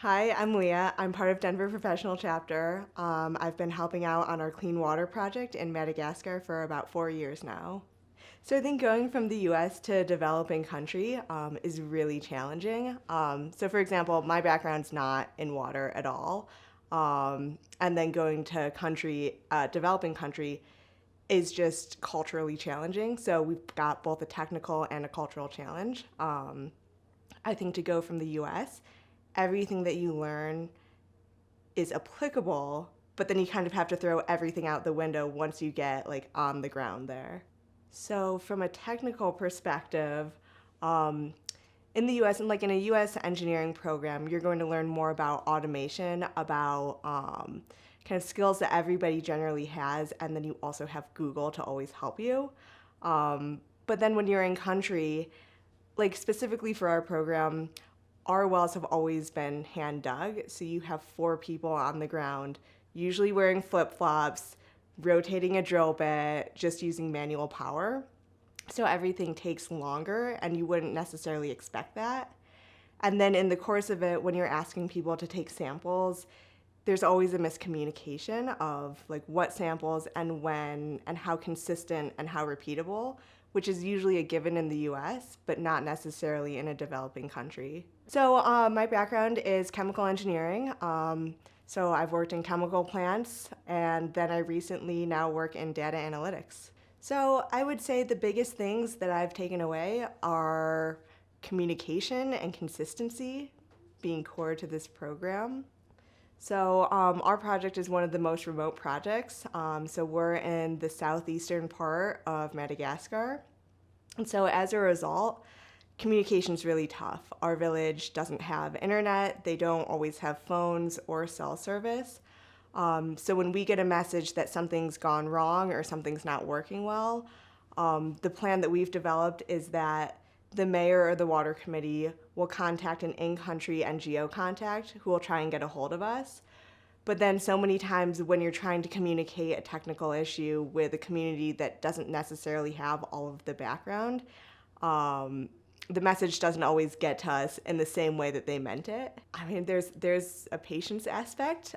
Hi, I'm Leah. I'm part of Denver Professional Chapter. I've been helping out on our clean water project in Madagascar for about 4 years now. So I think going from the US to a developing country is really challenging. So for example, my background's not in water at all. And then going to developing country is just culturally challenging. So we've got both a technical and a cultural challenge. I think to go from the US, everything that you learn is applicable, but then you kind of have to throw everything out the window once you get like on the ground there. So from a technical perspective, um, in the US and like in a US engineering program, you're going to learn more about automation, about kind of skills that everybody generally has, and then you also have Google to always help you. But then when you're in country, like specifically for our program, our wells have always been hand dug. So you have 4 people on the ground, usually wearing flip flops, rotating a drill bit, just using manual power. So everything takes longer, and you wouldn't necessarily expect that. And then in the course of it, when you're asking people to take samples, there's always a miscommunication of like what samples and when and how consistent and how repeatable, which is usually a given in the US, but not necessarily in a developing country. So my background is chemical engineering. So I've worked in chemical plants, and then I recently now work in data analytics. So I would say the biggest things that I've taken away are communication and consistency being core to this program. So our project is one of the most remote projects. So we're in the southeastern part of Madagascar. And so as a result, communication's really tough. Our village doesn't have internet. They don't always have phones or cell service. So when we get a message that something's gone wrong or something's not working well, the plan that we've developed is that the mayor or the water committee will contact an in-country NGO contact who will try and get a hold of us. But then so many times when you're trying to communicate a technical issue with a community that doesn't necessarily have all of the background, the message doesn't always get to us in the same way that they meant it. I mean, there's a patience aspect.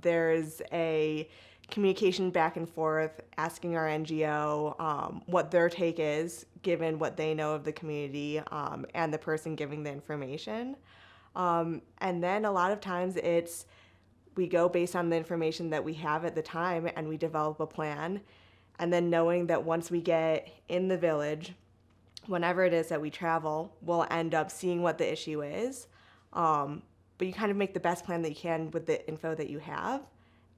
There's a communication back and forth, asking our NGO what their take is, given what they know of the community and the person giving the information. And then a lot of times we go based on the information that we have at the time, and we develop a plan. And then knowing that once we get in the village, whenever it is that we travel, we'll end up seeing what the issue is. But you kind of make the best plan that you can with the info that you have,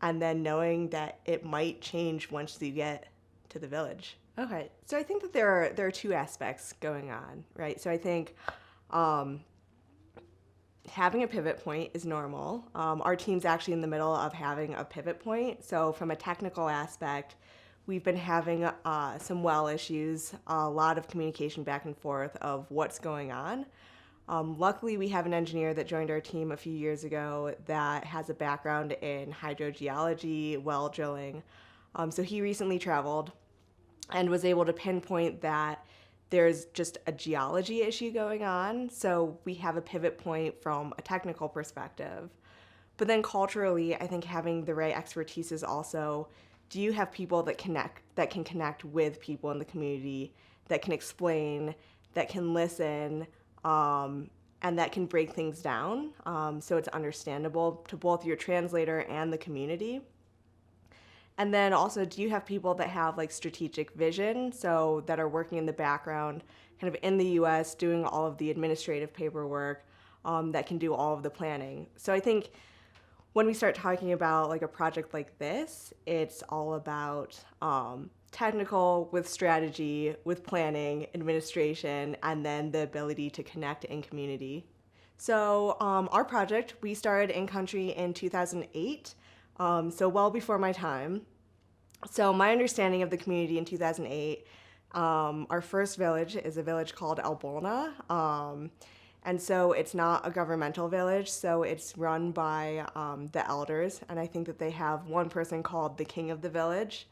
and then knowing that it might change once you get to the village. Okay, so I think that there are 2 aspects going on, right? So I think having a pivot point is normal. Our team's actually in the middle of having a pivot point. So from a technical aspect, we've been having some well issues, a lot of communication back and forth of what's going on. Luckily, we have an engineer that joined our team a few years ago that has a background in hydrogeology, well drilling. So he recently traveled and was able to pinpoint that there's just a geology issue going on. So we have a pivot point from a technical perspective. But then culturally, I think having the right expertise is also, do you have people that can connect with people in the community, that can explain, that can listen, and that can break things down so it's understandable to both your translator and the community? And then also, do you have people that have like strategic vision, so that are working in the background, kind of in the US, doing all of the administrative paperwork, that can do all of the planning? So I think when we start talking about like a project like this, it's all about technical with strategy, with planning, administration, and then the ability to connect in community. So our project, we started in country in 2008, so well before my time. So my understanding of the community in 2008, our first village is a village called Albolna. And so it's not a governmental village, so it's run by the elders, and I think that they have one person called the king of the village.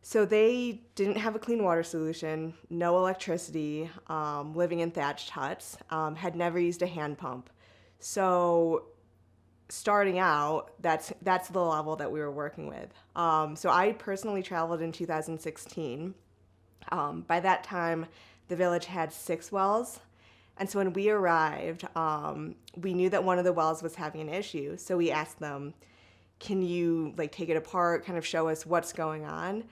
So they didn't have a clean water solution, no electricity, living in thatched huts, had never used a hand pump. So starting out, that's the level that we were working with. So I personally traveled in 2016. By that time, the village had 6 wells. And so when we arrived, we knew that one of the wells was having an issue. So we asked them, can you like take it apart, kind of show us what's going on?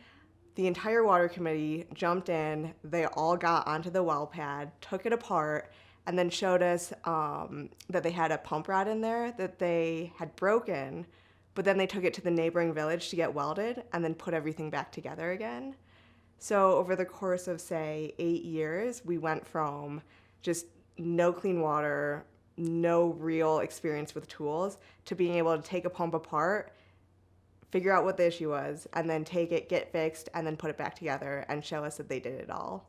The entire water committee jumped in. They all got onto the well pad, took it apart, and then showed us that they had a pump rod in there that they had broken, but then they took it to the neighboring village to get welded and then put everything back together again. So over the course of, say, 8 years, we went from just no clean water, no real experience with tools, to being able to take a pump apart, figure out what the issue was, and then take it, get fixed, and then put it back together and show us that they did it all.